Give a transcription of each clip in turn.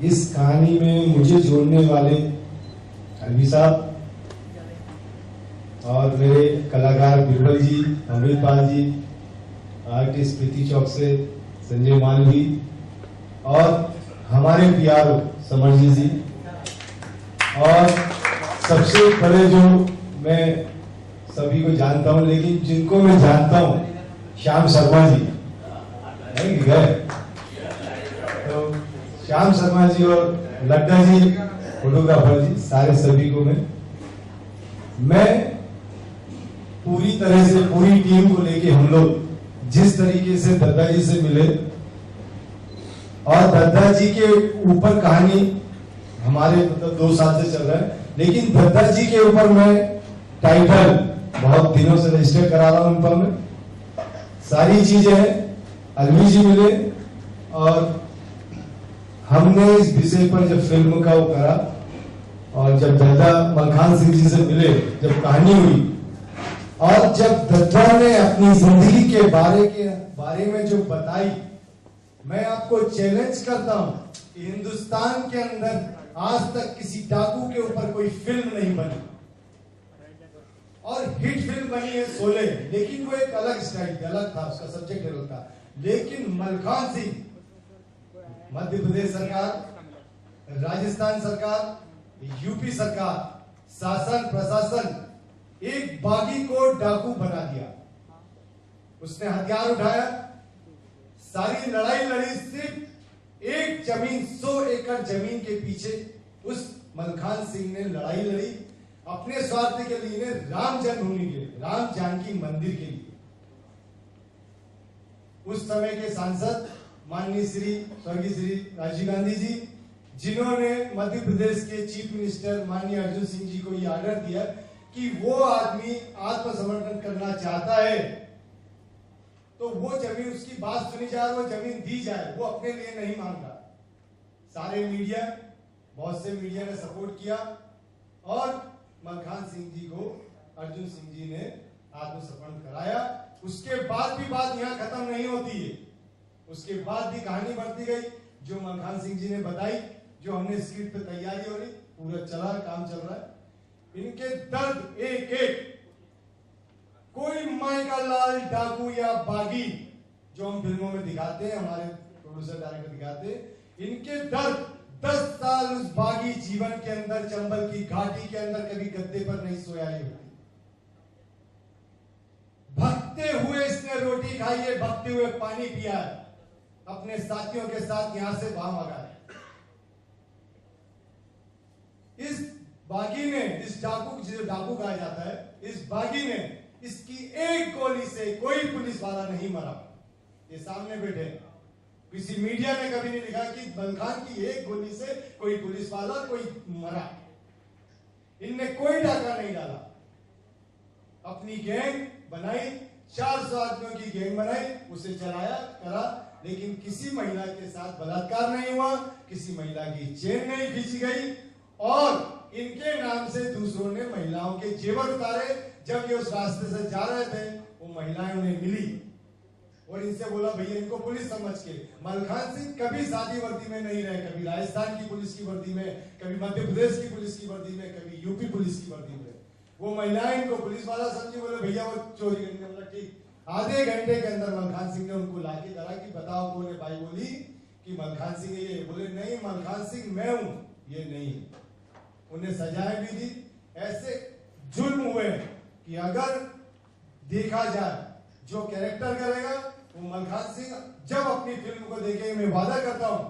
इस कहानी में मुझे जोड़ने वाले अलवी साहब और मेरे कलाकार बिरबल जी, अमृतपाल जी, आर्टिस्ट प्रीति चौक से संजय मालवी और हमारे पीआरओ समरजी जी, और सबसे बड़े जो मैं सभी को जानता हूं लेकिन जिनको मैं जानता हूं, श्याम शर्मा जी नहीं गए, तो श्याम शर्मा जी और लड्डा जी फोटोग्राफर जी, सारे सभी को मैं पूरी तरह से पूरी टीम को लेके हम लोग जिस तरीके से दद्दा जी से मिले और दद्दा जी के ऊपर कहानी हमारे मतलब 2 साल से चल रहा है, लेकिन दद्दा जी के ऊपर मैं टाइटल बहुत दिनों से रजिस्टर करा रहा हूं, उन पर मैं सारी चीजें हैं। अलवी जी मिले और हमने इस विषय पर जब फिल्म का वो करा और जब दद्दा मलखान सिंह जी से मिले, जब कहानी हुई और जब दद्दा ने अपनी जिंदगी के बारे में जो बताई, मैं आपको चैलेंज करता हूं कि हिंदुस्तान के अंदर आज तक किसी डाकू के ऊपर कोई फिल्म नहीं बनी और हिट फिल्म बनी है शोले, लेकिन वो एक अलग स्टाइल अलग था, उसका सब्जेक्ट अलग था। लेकिन मलखान सिंह मध्य प्रदेश सरकार, राजस्थान सरकार, यूपी सरकार, शासन प्रशासन एक बागी को डाकू बना दिया। उसने हथियार उठाया, सारी लड़ाई लड़ी, सिर्फ एक जमीन 100 एकड़ जमीन के पीछे उस मलखान सिंह ने लड़ाई लड़ी अपने स्वार्थ के लिए, राम जन्मभूमि के लिए, राम जानकी मंदिर के लिए। उस समय के सांसद माननीय स्वर्गीय श्री राजीव गांधी जी, जिन्होंने मध्य प्रदेश के चीफ मिनिस्टर माननीय अर्जुन सिंह जी को यह ऑर्डर दिया कि वो आदमी आत्मसमर्पण करना चाहता है तो वो जमीन, उसकी बात सुनी जाए, वो जमीन दी जाए, वो अपने लिए नहीं मांगा। सारे मीडिया, बहुत से मीडिया ने सपोर्ट किया और मलखान सिंह जी को अर्जुन सिंह जी ने आत्मसमर्पण कराया। उसके बाद भी बात यहां खत्म नहीं होती है, उसके बाद भी कहानी बढ़ती गई, जो मलखान सिंह जी ने बताई, जो हमने स्क्रिप्ट पे तैयारी हो रही, पूरा चला, काम चल रहा है। इनके दर्द एक एक, कोई माई का लाल डाकू या बागी जो हम फिल्मों में दिखाते हैं, हमारे प्रोड्यूसर डायरेक्टर दिखाते हैं, इनके दर्द 10 साल उस बागी जीवन के अंदर, चंबल की घाटी के अंदर कभी गद्दे पर नहीं सोया ही होती। भगते हुए इसने रोटी खाई है, भगते हुए पानी पिया है, अपने साथियों के साथ यहां से वहां मंगाया। इस बागी ने, इस डाकू जिसे डाकू कहा जाता है, इस बागी ने इसकी एक गोली से कोई पुलिस वाला नहीं मरा। ये सामने बैठे, किसी मीडिया ने कभी नहीं लिखा कि मलखान की एक गोली से कोई पुलिस वाला कोई मरा। इनने कोई डाका नहीं डाला, अपनी गैंग बनाई, 400 आदमियों की गैंग बनाई, उसे चलाया, करा, लेकिन किसी महिला के साथ बलात्कार नहीं हुआ, किसी महिला की चेन नहीं खींची गई और इनके नाम से दूसरों ने महिलाओं के जेवर उतारे। जब ये उस रास्ते से जा रहे थे, वो महिलाएं उन्हें मिली और इनसे बोला भैया इनको पुलिस समझ के। मलखान सिंह कभी सादी वर्दी में नहीं रहे, कभी राजस्थान की पुलिस की वर्दी में, कभी मध्य प्रदेश की पुलिस की वर्दी में, कभी यूपी पुलिस की वर्दी में। वो महिलाएं इनको पुलिस वाला समझी, बोले भैया वो चोरी करने वाला। ठीक आधे घंटे के अंदर मलखान सिंह ने उनको लाके करा कि बताओ कौन है। भाई बोली कि मलखान सिंह ये, बोले नहीं मलखान सिंह मैं हूं, ये नहीं। उन्हें सजाएं भी दी। ऐसे जुल्म हुए कि अगर देखा जाए जो कैरेक्टर करेगा वो मलखान सिंह, जब अपनी फिल्म को देखेंगे, मैं वादा करता हूं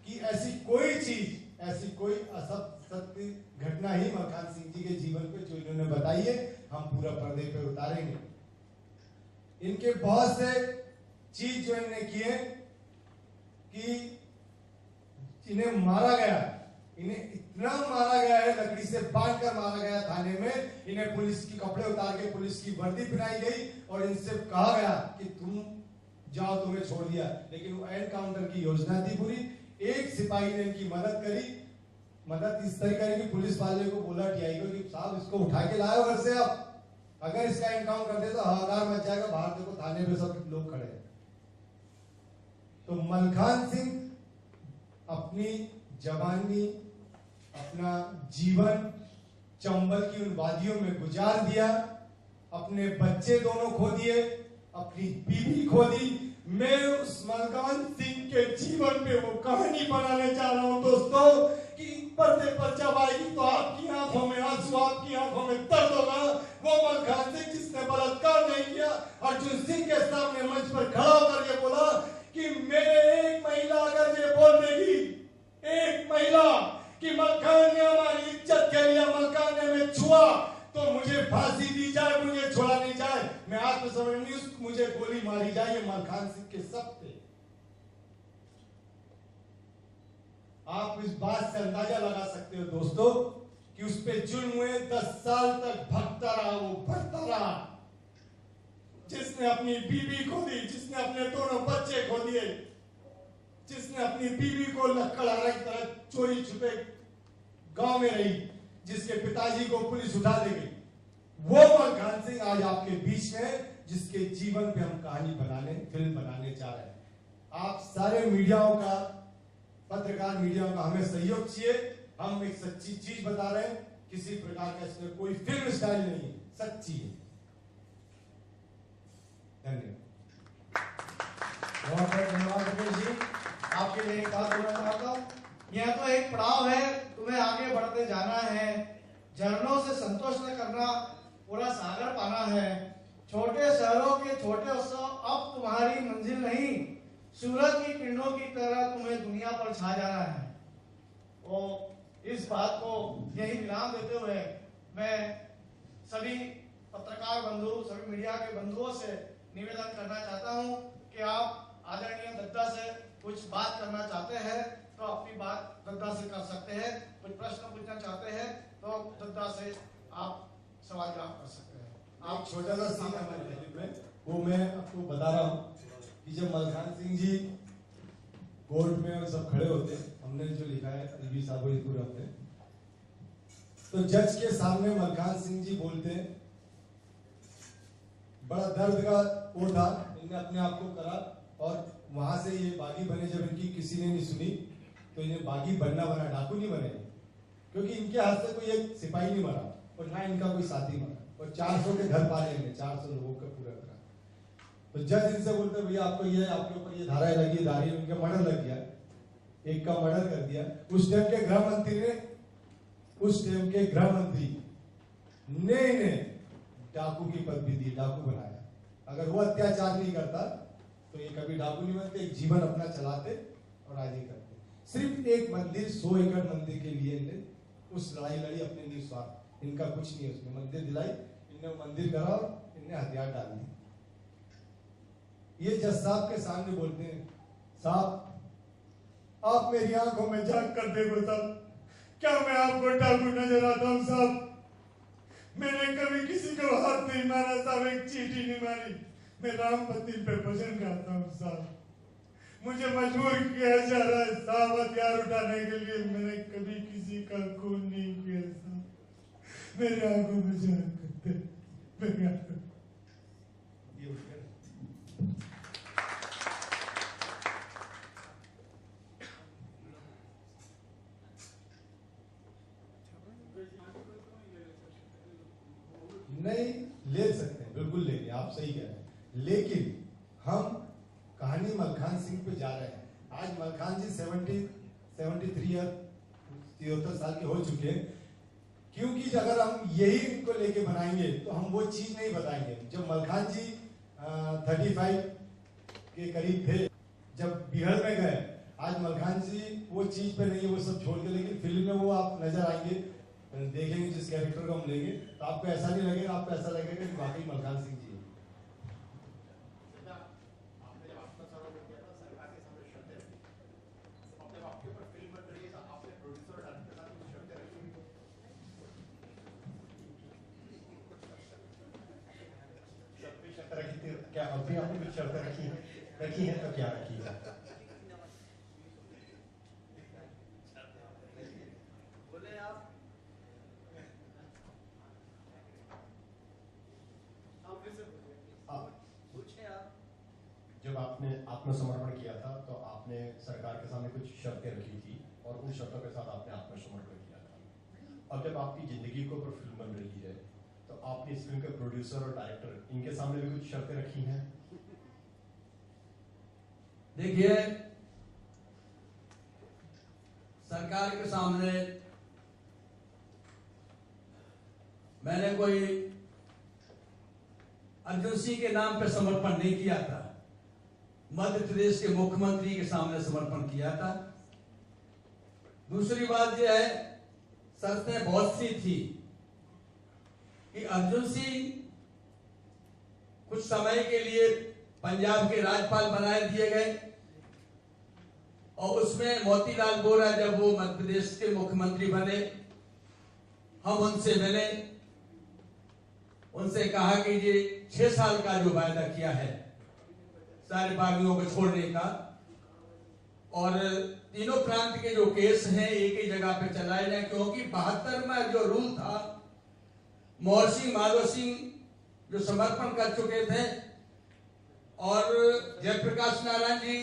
कि ऐसी कोई चीज, ऐसी कोई असत्य घटना ही मलखान सिंह जी के जीवन पे जो इन्होंने बताई है, हम पूरा पर्दे पे उतारेंगे। इनके बहुत से चीज जो इन्होंने किए कि इन्हें मारा गया, इन्हें इतना मारा गया है, लकड़ी से बांध कर मारा गया थाने में। इन्हें पुलिस की कपड़े उतार के पुलिस की वर्दी पहनाई गई और इनसे कहा गया कि तुम जाओ, तुम्हें छोड़ दिया। लेकिन वो एनकाउंटर की योजना थी पूरी। एक सिपाही ने इनकी मदद करी। मदद इस तरह करी कि पुलिस वाले को बोला टीआई को कि साहब इसको उठा के लाओ घर से, आप अगर इसका एनकाउंटर कर दे तो हाहाकार मच जाएगा, बाहर देखो थाने में सब लोग खड़े हैं। तो मलखान सिंह अपनी जवानी, अपना जीवन चंबल की उन वादियों में गुजार दिया, अपने बच्चे दोनों खो दिए, अपनी बीवी खो दी। मैं उस मलकान सिंह के जीवन पे वो कहानी बनाने जा रहा हूं दोस्तों, कि पर्दे पर जब आएगी तो आपकी आंखों में आंसू, आपकी आंखों में दर्द होगा। वो मलकान सिंह जिसने बलात्कार नहीं किया, अर्जुन सिंह के सामने मंच पर खड़ा होकर ये बोला कि मेरे एक महिला अगर ये बोल देगी, एक महिला कि मलकान ने हमारी इज्जत के लिए, मलकान ने हमें छुआ, तो मुझे फांसी दी जाए, मुझे छोड़ा नहीं जाए, मैं आत्मसमरण नहीं, मुझे गोली मारी जाए। ये मलकान सिंह के सब थे। आप इस बात से अंदाजा लगा सकते हो दोस्तों कि उस पे जुल्म हुए, 10 साल तक भटकता रहा, वो भटकता रहा। जिसने अपनी बीवी खो दी, जिसने अपने दोनों बच्चे खो दिए, जिसने अपनी बीवी को लकड़हारा की तरह चोरी छुपे गांव में रही, जिसके पिताजी को पुलिस उठा ले गई, वो मलकान सिंह आज आपके बीच में, जिसके जीवन पे हम कहानी बनाने, फिल्म बनाने जा रहे हैं। आप सारे मीडियाओं का, पत्रकार मीडियाओं का हमें सहयोग चाहिए। हम एक सच्ची चीज बता रहे हैं, किसी प्रकार का इसमें कोई फिल्म स्टाइल नहीं है, सच्ची है। धन्यवाद। बहुत बहुत धन्यवाद रमेश जी, आपके लिए एक बात बोलना चाहता हूँ। यह तो एक पड़ाव है, तुम्हें आगे बढ़ते जाना है, झरनों से संतोष न करना, पूरा सागर पाना है। छोटे शहरों के छोटे उत्सव अब तुम्हारी मंजिल नहीं, सूरज की किरणों की तरह तुम्हें दुनिया पर छा जाना है। और इस बात को यही विराम देते हुए मैं सभी पत्रकार बंधु, सभी मीडिया के बंधुओं से निवेदन करना चाहता हूं कि आप आदरणीय दद्दा से कुछ बात करना चाहते हैं तो अपनी बात दद्दा से कर सकते हैं। कुछ प्रश्न पूछना चाहते हैं तो दद्दा से आप सवाल जवाब कर सकते हैं। आप छोटा सा सीन हमारे क्लिप में, वो मैं आपको बता रहा हूँ कि जब मलकान सिंह जी कोर्ट में और सब खड़े होते, हमने जो लिखा है अलवी साहब पूरा हमने, तो जज के सामने मलकान सिंह जी बोलते हैं, बड़ा दर्द का वो था, इन्हें अपने आप को करा और वहां से ये बागी बने। जब इनकी किसी ने नहीं सुनी तो इन्हें बागी बनना बना, डाकू नहीं बने, क्योंकि इनके हाथ से कोई एक सिपाही नहीं मरा और ना इनका कोई साथी मरा, और 400 के घर पाले इन्हें, 400 लोगों का पूरा करा। तो जज इनसे बोलते भैया आपको ये, आपके ऊपर ये धाराएं लगी, धारी उनका मर्डर लग गया, एक का मर्डर कर दिया। उस टाइम के गृह मंत्री ने, उस टाइम के गृह मंत्री ने इन्हें डाकू की पदवी दी, डाकू बनाया। अगर वो अत्याचार नहीं करता तो ये कभी डाकू नहीं बनते, एक जीवन अपना चलाते और आगे करते। सिर्फ एक मंदिर, 100 एकड़ मंदिर के लिए इन्हें उस लड़ाई लड़ी अपने निस्वार्थ, इनका कुछ नहीं है उसमें। मंदिर दिलाई, इन्हें मंदिर करा और इन्हें हथियार डाल दिए। ये जज साहब के सामने बोलते हैं, साहब आप मेरी आंखों में झांक कर देखो साहब, क्या मैं आपको डाकू नजर आता हूं साहब? मैंने कभी किसी को हाथ नहीं मारा साहब, एक चींटी नहीं मारी। मैं राम मंदिर पे भजन गाता हूँ साहब, मुझे मजबूर किया जा रहा है साहब हथियार उठाने के लिए। मैंने कभी किसी का खून नहीं किया साहब, मेरी आंखों में झांक करते, मेरी आंखों नहीं ले सकते हैं, बिल्कुल लेंगे, आप सही कह रहे हैं। लेकिन हम कहानी मलकान सिंह पे जा रहे हैं। आज मलकान जी 73 या 73 साल के हो चुके हैं, क्योंकि अगर हम यही इनको लेके बनाएंगे तो हम वो चीज नहीं बताएंगे। जब मलकान जी 35 के करीब थे, जब बिहार में गए, आज मलकान जी वो चीज पे नहीं है, वो सब छोड़ के, लेकिन फिल्म में वो आप नजर आएंगे, देखेंगे जिस कैरेक्टर को हम लेंगे तो आपको ऐसा नहीं लगेगा, आपको ऐसा लगेगा कि वाकई मलकान सिंह जी है। क्या अभी आपने कुछ शर्तें रखी है तो क्या रखी है? जब आपने आत्मसमर्पण किया था तो आप आपने सरकार के सामने कुछ शर्तें रखी थी और उन शर्तों के साथ आपने आत्मसमर्पण किया था। अब जब आपकी जिंदगी के ऊपर फिल्म बन रही है तो आपने इस फिल्म के प्रोड्यूसर और डायरेक्टर इनके सामने भी कुछ शर्तें रखी हैं? देखिए, सरकार के सामने मैंने कोई अर्जुन सिंह के नाम पे समर्पण नहीं किया था, मध्य प्रदेश के मुख्यमंत्री के सामने समर्पण किया था। दूसरी बात यह है, शर्तें बहुत सी थी कि अर्जुन सिंह कुछ समय के लिए पंजाब के राज्यपाल बनाए दिए गए और उसमें मोतीलाल वोरा जब वो मध्य प्रदेश के मुख्यमंत्री बने, हम उनसे मिले, उनसे कहा कि ये 6 साल का जो वायदा किया है सारे बागियों को छोड़ने का और तीनों प्रांत के जो केस हैं एक ही जगह पे चलाए जाए, क्योंकि 72 में जो रूल था, मोहर सिंह माधव सिंह जो समर्पण कर चुके थे और जयप्रकाश नारायण जी,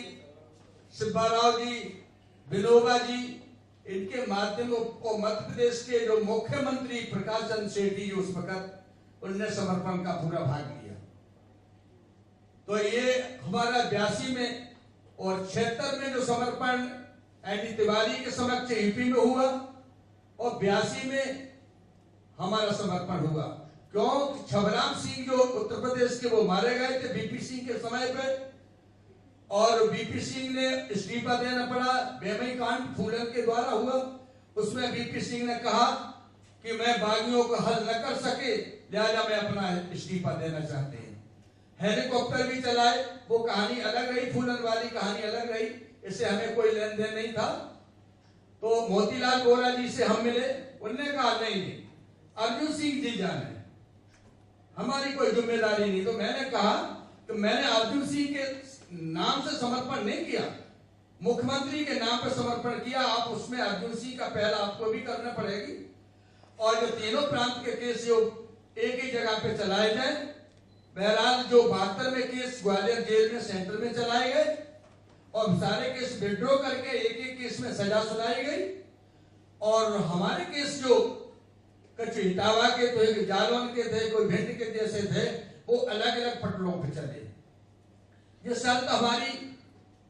शिब्बाराव जी, विनोबा जी, इनके माध्यम को मध्य प्रदेश के जो मुख्यमंत्री प्रकाश चंद्र सेठी जी उस वक्त उनने समर्पण का पूरा भाग लिया। तो ये हमारा 82 में और 76 में जो समर्पण एडी तिवारी के समक्ष यूपी में हुआ और 82 में हमारा समर्पण हुआ, क्यों छबराम सिंह जो उत्तर प्रदेश के वो मारे गए थे बीपी सिंह के समय पे और बीपी सिंह ने इस्तीफा देना पड़ा, बेमई कांड फूलन के द्वारा हुआ। उसमें बीपी सिंह ने कहा कि मैं बागियों को हल न कर सके, लिहाजा मैं अपना इस्तीफा देना चाहते हैं। हेलीकॉप्टर भी चलाए, वो कहानी अलग रही, फूलन वाली कहानी अलग रही, इससे हमें कोई लेन देन नहीं था। तो मोतीलाल वोरा जी से हम मिले, उनने कहा नहीं अर्जुन सिंह जी जाने, हमारी कोई जिम्मेदारी नहीं। तो मैंने कहा कि मैंने अर्जुन सिंह के नाम से समर्पण नहीं किया, मुख्यमंत्री के नाम पर समर्पण किया। आप उसमें अर्जुन सिंह का पहला आपको भी करना पड़ेगी और जो तीनों प्रांत के केस जो एक ही जगह पे चलाए जाए। बहरहाल जो 72 में केस ग्वालियर जेल में सेंटर में चलाए गए और सारे केस विड्रॉ करके एक एक केस में सजा सुनाई गई और हमारे केस जो कुछ इटावा के थे, जालौन के थे, कोई भिंड के जैसे थे, वो अलग अलग पटलों पे चले। ये शर्त हमारी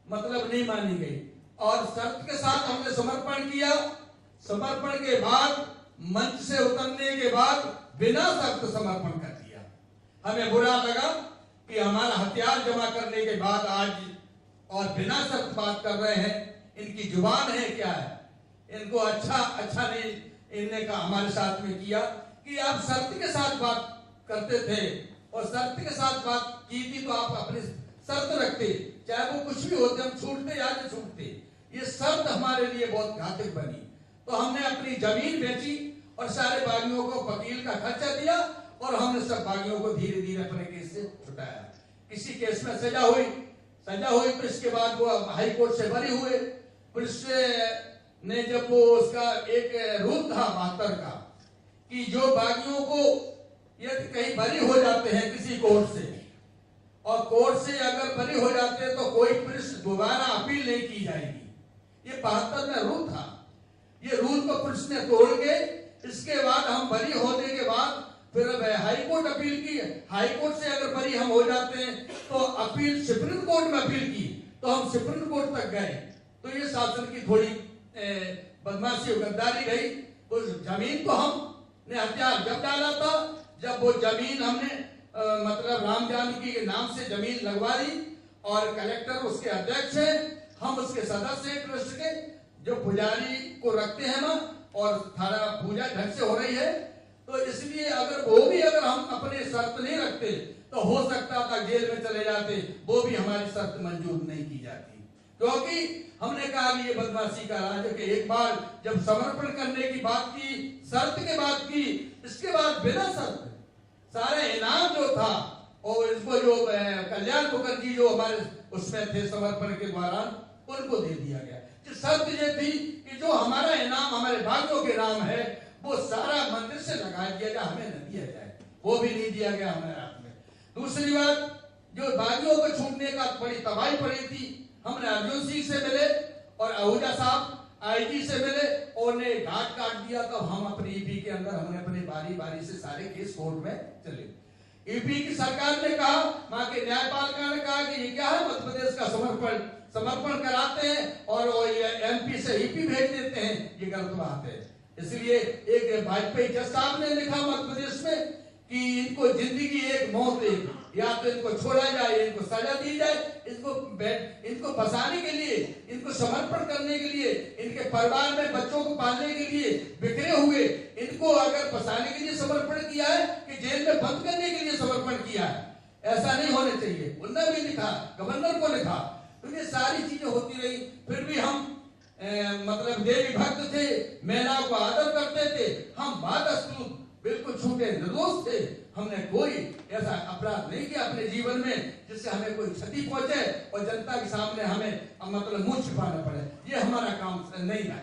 मतलब नहीं मानी गई और शर्त के साथ हमने समर्पण किया। समर्पण के बाद मंच से उतरने के बाद बिना शर्त समर्पण कर दिया। हमें बुरा लगा कि हमारा हथियार जमा करने के बाद आज और बिना शर्त बात कर रहे हैं। इनकी जुबान है क्या है, इनको अच्छा नहीं इनने का हमारे साथ में किया कि आप शर्त के साथ बात करते थे और शर्त के साथ बात की थी तो आप अपनी शर्त रखते, चाहे वो कुछ भी होते, हम छूटते या नहीं छूटते। ये शर्त हमारे लिए बहुत घातक बनी। तो हमने अपनी जमीन बेची और सारे बागियों को वकील का खर्चा दिया और हमने सब बागियों को धीरे धीरे अपने केस से छुटाया। किसी केस में सजा हुई तो इसके बाद वो हाई कोर्ट से बरी हुए। पुलिस ने जब वो उसका एक रूल था 72 का कि जो बागियों को यदि कहीं बरी हो जाते हैं किसी कोर्ट से और कोर्ट से अगर बरी हो जाते हैं तो कोई पुलिस दोबारा अपील नहीं की जाएगी। ये 72 में रूल था। ये रूल को पुलिस ने तोड़ के इसके बाद हम बरी होने के बाद फिर हाई कोर्ट अपील की। हाई कोर्ट से अगर बरी हम हो जाते हैं तो अपील सुप्रीम कोर्ट में अपील की तो हम सुप्रीम कोर्ट तक गए। तो ये शासन की थोड़ी बदमाशी और गद्दारी रही। उस जमीन को हमने हथियार जब डाला था जब वो जमीन हमने मतलब राम जानकी के नाम से जमीन लगवा ली और कलेक्टर उसके अध्यक्ष है, हम उसके सदस्य हैं ट्रस्ट के, जो पुजारी को रखते हैं ना और थारा पूजा ढंग से हो रही है। तो इसलिए अगर हम अपने शर्त नहीं रखते तो हो सकता था जेल में चले जाते, वो भी हमारी शर्त मंजूर नहीं की जाती। क्योंकि हमने कहा कि ये बदमाशी का राज है कि एक बार जब समर्पण करने की बात की, शर्त के बात की, इसके बाद बिना शर्त सारे इनाम जो था और इसको जो कल्याण मुखर्जी जो हमारे उसमें थे समर्पण के दौरान उनको दे दिया गया। शर्त ये थी कि जो हमारा इनाम हमारे भाग्यों के नाम है वो सारा मंदिर से लगा दिया जाए, हमें न दिया जाए। वो भी नहीं दिया गया हमारे हाथ में। दूसरी बात, जो बागियों को छूटने का बड़ी तबाही पड़ी थी हमने अर्जुन सिंह से मिले और आहूजा साहब आईजी से मिले और ने घाट काट दिया। तो हम अपनी ईपी के अंदर हमने अपनी बारी बारी से सारे केस कोर्ट में चले। ईपी की सरकार ने कहा, वहां के न्यायपालिका ने कहा कि ये क्या है, मध्य प्रदेश का समर्पण कराते हैं और एमपी से ईपी भेज देते हैं, ये गलत बात है। इसलिए एक वाजपेयी जज साहब ने लिखा मध्य प्रदेश में कि इनको जिंदगी एक मौत एक, या तो इनको छोड़ा जाए, इनको सजा दी जाए, इनको बचाने के लिए, इनको समर्पण करने के लिए, इनके परिवार में बच्चों को पालने के लिए बिखरे हुए, इनको अगर बचाने के लिए समर्पण किया है कि जेल में बंद करने के लिए समर्पण किया है, ऐसा नहीं होना चाहिए। उन्होंने भी लिखा, गवर्नर को लिखा, तो ये सारी चीजें होती रही। फिर भी हम मतलब देवी भक्त थे, महिलाओं को आदर करते थे, हम बादस्तूत बिल्कुल छूटे निर्दोष थे। हमने कोई ऐसा अपराध नहीं किया अपने जीवन में जिससे हमें कोई क्षति पहुंचे और जनता के सामने हमें मतलब मुंह छिपाना पड़े, ये हमारा काम नहीं है।